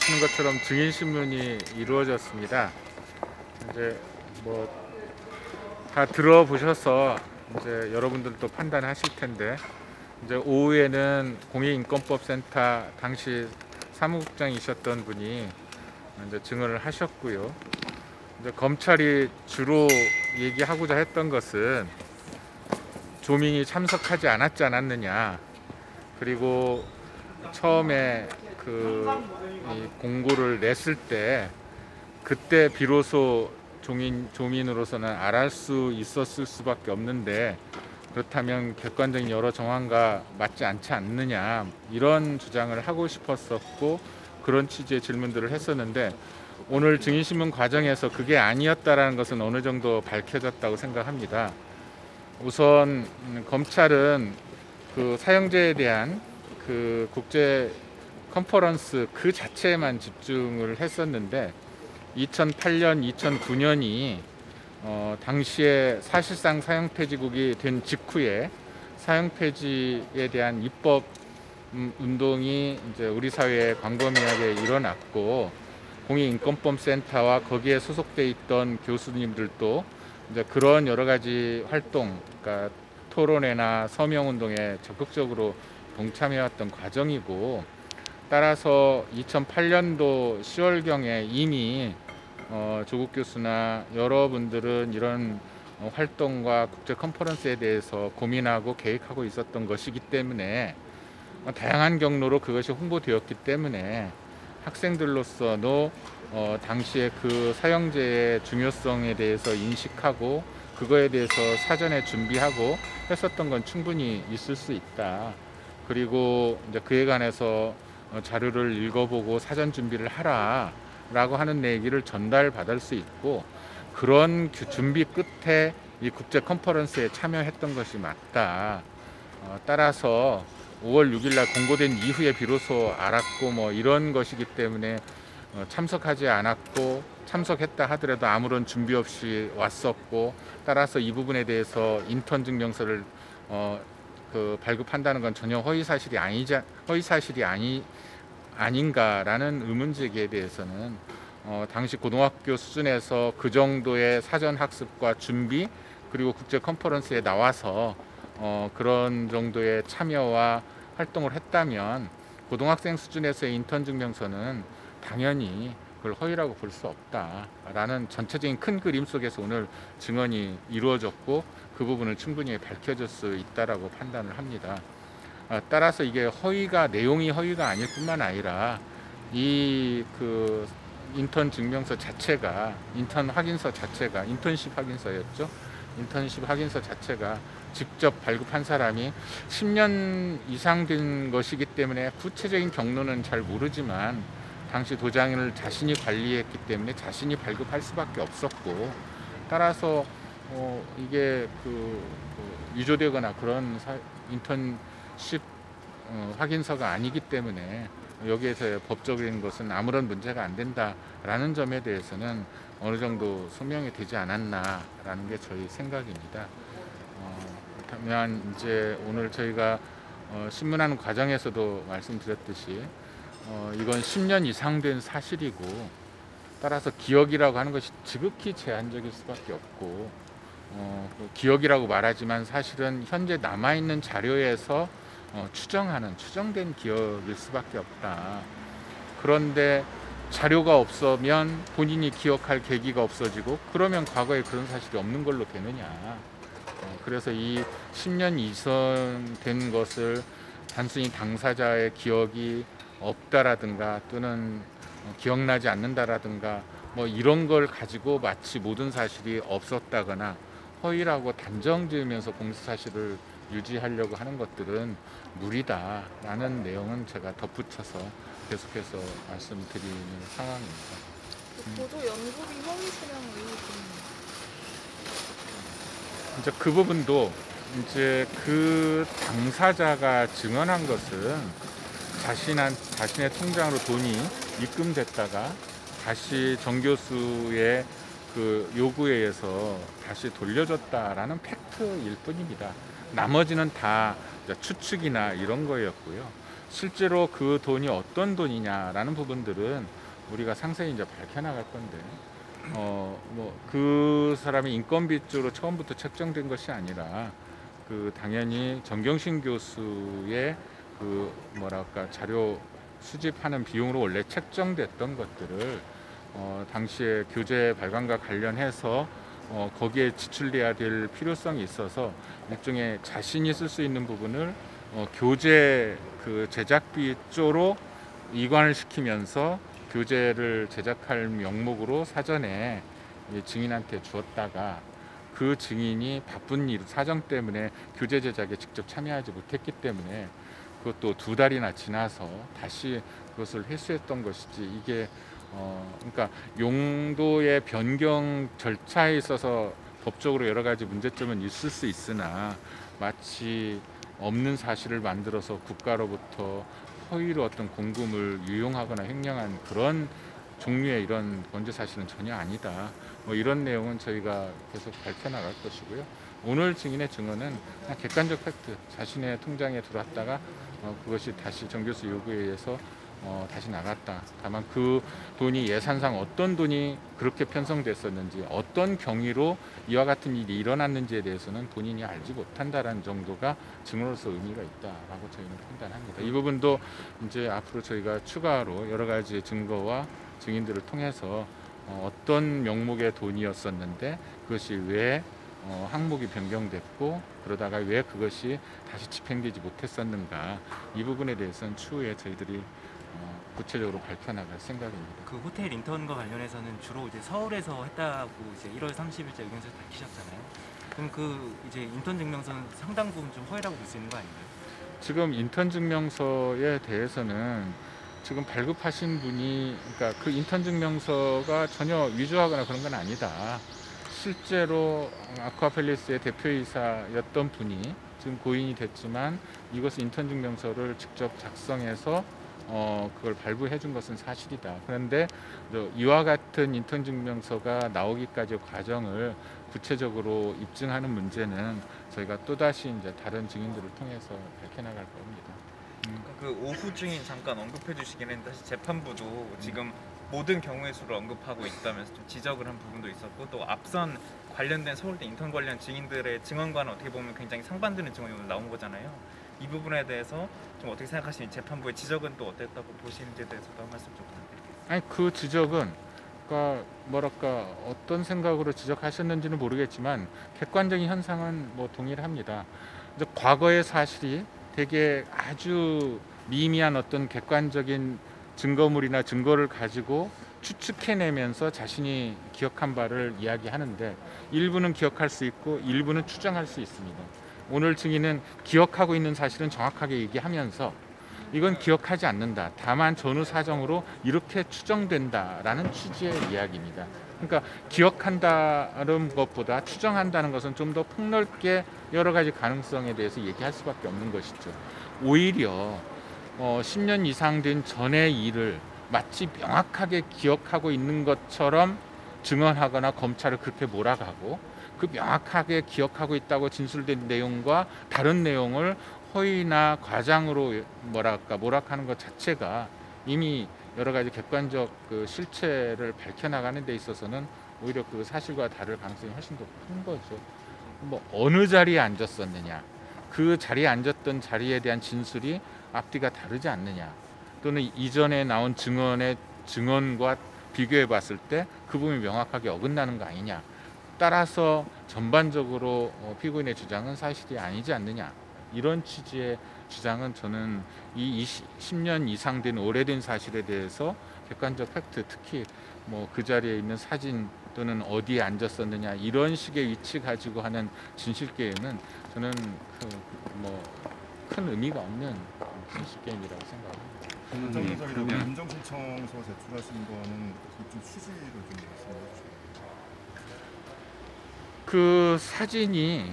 아시는 것처럼 증인 신문이 이루어졌습니다. 이제 뭐 다 들어보셔서 이제 여러분들도 판단하실 텐데, 이제 오후에는 공익인권법센터 당시 사무국장이셨던 분이 이제 증언을 하셨고요. 이제 검찰이 주로 얘기하고자 했던 것은 조민이 참석하지 않았지 않았느냐, 그리고 처음에 이 공고를 냈을 때 그때 비로소 조민으로서는 알할 수 있었을 수밖에 없는데, 그렇다면 객관적인 여러 정황과 맞지 않지 않느냐, 이런 주장을 하고 싶었었고 그런 취지의 질문들을 했었는데, 오늘 증인신문 과정에서 그게 아니었다라는 것은 어느 정도 밝혀졌다고 생각합니다. 우선 검찰은 그 사형제에 대한 그 국제 컨퍼런스 그 자체에만 집중을 했었는데, 2008년, 2009년이 당시에 사실상 사형폐지국이 된 직후에 사형폐지에 대한 입법 운동이 이제 우리 사회에 광범위하게 일어났고, 공익인권법센터와 거기에 소속돼 있던 교수님들도 이제 그런 여러 가지 활동, 그러니까 토론회나 서명운동에 적극적으로 동참해왔던 과정이고, 따라서 2008년도 10월경에 이미 조국 교수나 여러분들은 이런 활동과 국제 컨퍼런스에 대해서 고민하고 계획하고 있었던 것이기 때문에, 다양한 경로로 그것이 홍보되었기 때문에 학생들로서도 당시에 그 사형제의 중요성에 대해서 인식하고 그거에 대해서 사전에 준비하고 했었던 건 충분히 있을 수 있다. 그리고 이제 그에 관해서 자료를 읽어보고 사전 준비를 하라 라고 하는 얘기를 전달받을 수 있고, 그런 준비 끝에 이 국제 컨퍼런스에 참여했던 것이 맞다. 따라서 5월 6일 날 공고된 이후에 비로소 알았고 뭐 이런 것이기 때문에 참석하지 않았고, 참석했다 하더라도 아무런 준비 없이 왔었고, 따라서 이 부분에 대해서 인턴 증명서를 발급한다는 건 전혀 허위사실이 아닌가라는 의문 제기에 대해서는 당시 고등학교 수준에서 그 정도의 사전 학습과 준비, 그리고 국제 컨퍼런스에 나와서 그런 정도의 참여와 활동을 했다면 고등학생 수준에서의 인턴 증명서는 당연히 그걸 허위라고 볼 수 없다라는 전체적인 큰 그림 속에서 오늘 증언이 이루어졌고, 그 부분을 충분히 밝혀질 수 있다라고 판단을 합니다. 따라서 이게 내용이 허위가 아닐 뿐만 아니라 이 인턴 증명서 자체가, 인턴십 확인서였죠. 인턴십 확인서 자체가 직접 발급한 사람이 10년 이상 된 것이기 때문에 구체적인 경로는 잘 모르지만, 당시 도장을 자신이 관리했기 때문에 자신이 발급할 수밖에 없었고, 따라서 이게 위조되거나 그런 인턴십 확인서가 아니기 때문에 여기에서의 법적인 것은 아무런 문제가 안 된다라는 점에 대해서는 어느 정도 소명이 되지 않았나라는 게 저희 생각입니다. 그렇다면 이제 오늘 저희가 신문하는 과정에서도 말씀드렸듯이 이건 10년 이상 된 사실이고, 따라서 기억이라고 하는 것이 지극히 제한적일 수밖에 없고, 기억이라고 말하지만 사실은 현재 남아있는 자료에서 추정된 기억일 수밖에 없다. 그런데 자료가 없으면 본인이 기억할 계기가 없어지고, 그러면 과거에 그런 사실이 없는 걸로 되느냐. 그래서 이 10년 이상 된 것을 단순히 당사자의 기억이 없다라든가 또는 기억나지 않는다라든가 뭐 이런 걸 가지고 마치 모든 사실이 없었다거나 허위라고 단정 지으면서 공소사실을 유지하려고 하는 것들은 무리다라는 내용은 제가 덧붙여서 계속해서 말씀드리는 상황입니다. 보조 연구비 허위 수령 의혹은 이제 그 부분도 이제 그 당사자가 증언한 것은 자신의 통장으로 돈이 입금됐다가 다시 정 교수의 그 요구에 의해서 다시 돌려줬다라는 팩트일 뿐입니다. 나머지는 다 추측이나 이런 거였고요. 실제로 그 돈이 어떤 돈이냐라는 부분들은 우리가 상세히 이제 밝혀나갈 건데, 뭐 그 사람이 인건비 쪽으로 처음부터 책정된 것이 아니라 그 당연히 정경심 교수의 그 뭐랄까 자료 수집하는 비용으로 원래 책정됐던 것들을 당시에 교재 발간과 관련해서 거기에 지출돼야 될 필요성이 있어서 일종의 자신이 쓸 수 있는 부분을 교재 그 제작비 쪽으로 이관을 시키면서 교재를 제작할 명목으로 사전에 증인한테 주었다가 그 증인이 바쁜 일 사정 때문에 교재 제작에 직접 참여하지 못했기 때문에 그것도 2달이나 지나서 다시 그것을 회수했던 것이지, 이게 그러니까 용도의 변경 절차에 있어서 법적으로 여러 가지 문제점은 있을 수 있으나 마치 없는 사실을 만들어서 국가로부터 허위로 어떤 공금을 유용하거나 횡령한 그런 종류의 이런 범죄 사실은 전혀 아니다. 뭐 이런 내용은 저희가 계속 밝혀나갈 것이고요. 오늘 증인의 증언은 그냥 객관적 팩트, 자신의 통장에 들어왔다가 그것이 다시 정 교수 요구에 의해서 다시 나갔다. 다만 그 돈이 예산상 어떤 돈이 그렇게 편성됐었는지, 어떤 경위로 이와 같은 일이 일어났는지에 대해서는 본인이 알지 못한다라는 정도가 증언으로서 의미가 있다라고 저희는 판단합니다. 이 부분도 이제 앞으로 저희가 추가로 여러 가지 증거와 증인들을 통해서 어떤 명목의 돈이었었는데 그것이 왜 항목이 변경됐고 그러다가 왜 그것이 다시 집행되지 못했었는가, 이 부분에 대해서는 추후에 저희들이 구체적으로 밝혀나갈 생각입니다. 그 호텔 인턴과 관련해서는 주로 이제 서울에서 했다고 이제 1월 30일자 의견서 밝히셨잖아요. 그럼 그 이제 인턴 증명서는 상당 부분 좀 허위라고 볼 수 있는 거 아닌가요? 지금 인턴 증명서에 대해서는 지금 발급하신 분이, 그러니까 그 인턴 증명서가 전혀 위조하거나 그런 건 아니다. 실제로 아쿠아팰리스의 대표이사였던 분이 지금 고인이 됐지만 이것을 인턴 증명서를 직접 작성해서 그걸 발부해 준 것은 사실이다. 그런데 이와 같은 인턴 증명서가 나오기까지 과정을 구체적으로 입증하는 문제는 저희가 또다시 이제 다른 증인들을 통해서 밝혀나갈 겁니다. 그 오후 증인 잠깐 언급해 주시긴 했는데 사실 재판부도 지금 모든 경우의 수를 언급하고 있다면서 좀 지적을 한 부분도 있었고, 또 앞선 관련된 서울대 인턴 관련 증인들의 증언과는 어떻게 보면 굉장히 상반되는 증언이 오늘 나온 거잖아요. 이 부분에 대해서 좀 어떻게 생각하시는지, 재판부의 지적은 또 어땠다고 보시는지에 대해서도 한 말씀 좀 부탁드릴게요. 아니 그 지적은 그러니까 뭐랄까 어떤 생각으로 지적하셨는지는 모르겠지만 객관적인 현상은 뭐 동일합니다. 이제 과거의 사실이 되게 아주 미미한 어떤 객관적인 증거물이나 증거를 가지고 추측해내면서 자신이 기억한 바를 이야기하는데, 일부는 기억할 수 있고 일부는 추정할 수 있습니다. 오늘 증인은 기억하고 있는 사실은 정확하게 얘기하면서 이건 기억하지 않는다, 다만 전후 사정으로 이렇게 추정된다라는 취지의 이야기입니다. 그러니까 기억한다는 것보다 추정한다는 것은 좀 더 폭넓게 여러 가지 가능성에 대해서 얘기할 수밖에 없는 것이죠. 오히려 10년 이상 된 전의 일을 마치 명확하게 기억하고 있는 것처럼 증언하거나 검찰을 그렇게 몰아가고, 그 명확하게 기억하고 있다고 진술된 내용과 다른 내용을 허위나 과장으로 몰아가는 것 자체가 이미 여러 가지 객관적 그 실체를 밝혀나가는 데 있어서는 오히려 그 사실과 다를 가능성이 훨씬 더 큰 거죠. 뭐 어느 자리에 앉았었느냐, 그 자리에 앉았던 자리에 대한 진술이 앞뒤가 다르지 않느냐, 또는 이전에 나온 증언과 비교해 봤을 때 그 부분이 명확하게 어긋나는 거 아니냐, 따라서 전반적으로 피고인의 주장은 사실이 아니지 않느냐, 이런 취지의 주장은 저는 이 10년 이상 된 오래된 사실에 대해서 객관적 팩트, 특히 뭐 그 자리에 있는 사진 또는 어디에 앉았었느냐 이런 식의 위치 가지고 하는 진실 게임은 저는 큰 의미가 없는 진실 게임이라고 생각합니다. 그러면 인정 신청서 제출하신 거는 좀 취지를 좀 말씀해 주시죠. 그 사진이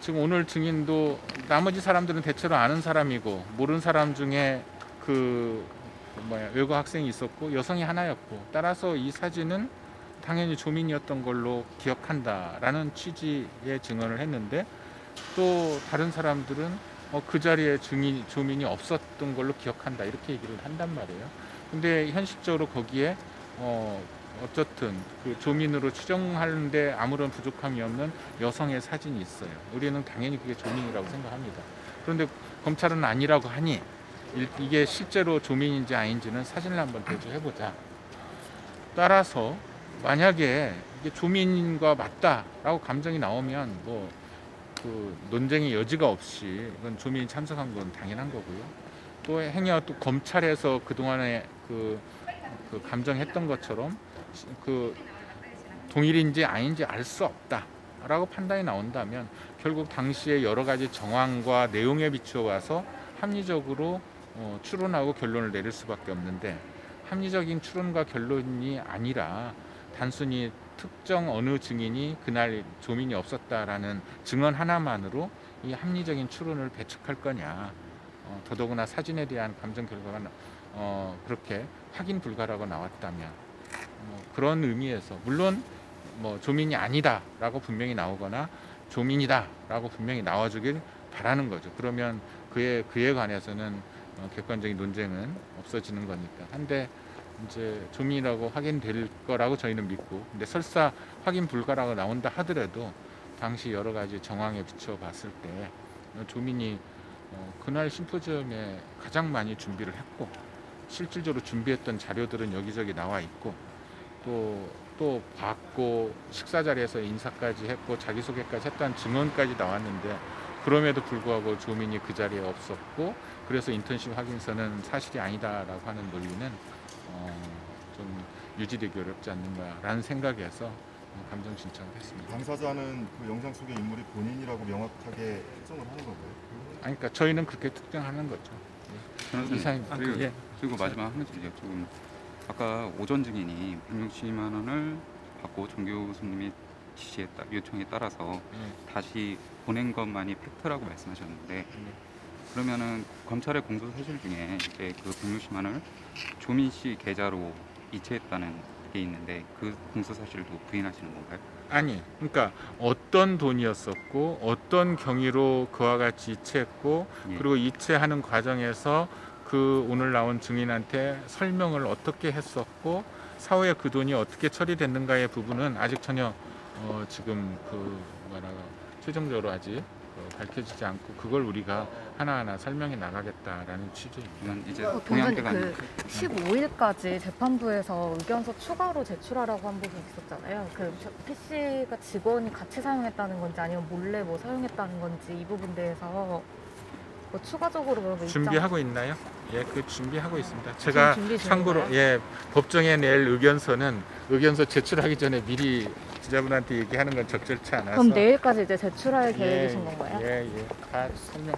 지금 오늘 증인도 나머지 사람들은 대체로 아는 사람이고 모르는 사람 중에 외국 학생이 있었고 여성이 하나였고, 따라서 이 사진은 당연히 조민이었던 걸로 기억한다라는 취지의 증언을 했는데, 또 다른 사람들은 그 자리에 조민이 없었던 걸로 기억한다 이렇게 얘기를 한단 말이에요. 근데 현실적으로 거기에 어쨌든 그 조민으로 추정하는데 아무런 부족함이 없는 여성의 사진이 있어요. 우리는 당연히 그게 조민이라고 생각합니다. 그런데 검찰은 아니라고 하니 이게 실제로 조민인지 아닌지는 사진을 한번 대조해보자. 따라서 만약에 이게 조민과 맞다라고 감정이 나오면 뭐 그 논쟁의 여지가 없이 이건 조민이 참석한 건 당연한 거고요. 또 행여 또 검찰에서 그동안에 그 감정했던 것처럼 그 동일인지 아닌지 알 수 없다라고 판단이 나온다면 결국 당시의 여러 가지 정황과 내용에 비추어 와서 합리적으로 추론하고 결론을 내릴 수밖에 없는데 합리적인 추론과 결론이 아니라 단순히 특정 어느 증인이 그날 조민이 없었다라는 증언 하나만으로 이 합리적인 추론을 배척할 거냐. 더더구나 사진에 대한 감정 결과가 그렇게 확인 불가라고 나왔다면 그런 의미에서 물론 뭐 조민이 아니다라고 분명히 나오거나 조민이다라고 분명히 나와주길 바라는 거죠. 그러면 그에 관해서는 객관적인 논쟁은 없어지는 거니까. 한데 이제 조민이라고 확인될 거라고 저희는 믿고, 근데 설사 확인 불가라고 나온다 하더라도 당시 여러 가지 정황에 비춰 봤을 때 조민이 그날 심포지엄에 가장 많이 준비를 했고 실질적으로 준비했던 자료들은 여기저기 나와 있고 또 봤고 식사 자리에서 인사까지 했고 자기소개까지 했다는 증언까지 나왔는데 그럼에도 불구하고 조민이 그 자리에 없었고 그래서 인턴십 확인서는 사실이 아니다라고 하는 논리는 좀 유지되기 어렵지 않는가라는 생각에서 감정 신청을 했습니다. 당사자는 그 영상 속의 인물이 본인이라고 명확하게 특정을 하는 건가요? 아니, 그러니까 저희는 그렇게 특정하는 거죠. 이상 그리고 마지막 한 가지 여쭤보면 아까 오전 증인이 160만 원을 받고 정 교수님이 요청에 따라서 다시 보낸 것만이 팩트라고 말씀하셨는데 그러면은 검찰의 공소 사실 중에 이제 그 160만 원을 조민 씨 계좌로 이체했다는 게 있는데 그 공소 사실도 부인하시는 건가요? 아니, 그러니까 어떤 돈이었었고 어떤 경위로 그와 같이 이체했고 예. 그리고 이체하는 과정에서 그 오늘 나온 증인한테 설명을 어떻게 했었고 사후에 그 돈이 어떻게 처리됐는가의 부분은 아직 전혀 지금 최종적으로 아직 밝혀지지 않고 그걸 우리가 하나하나 설명해 나가겠다라는 취지입니다. 그러면 이제 동전 동양대가 그 15일까지 재판부에서 의견서 추가로 제출하라고 한 부분이 있었잖아요. 그 PC가 직원이 같이 사용했다는 건지 아니면 몰래 뭐 사용했다는 건지 이 부분 대해서 뭐 추가적으로 그러면 준비하고 있나요? 예, 그 준비하고 있습니다. 제가 준비 중인가요? 참고로 법정에 낼 의견서 제출하기 전에 미리 기자분한테 얘기하는 건 적절치 않아서. 그럼 내일까지 이제 제출할 계획이신 건가요? 예, 다 설명.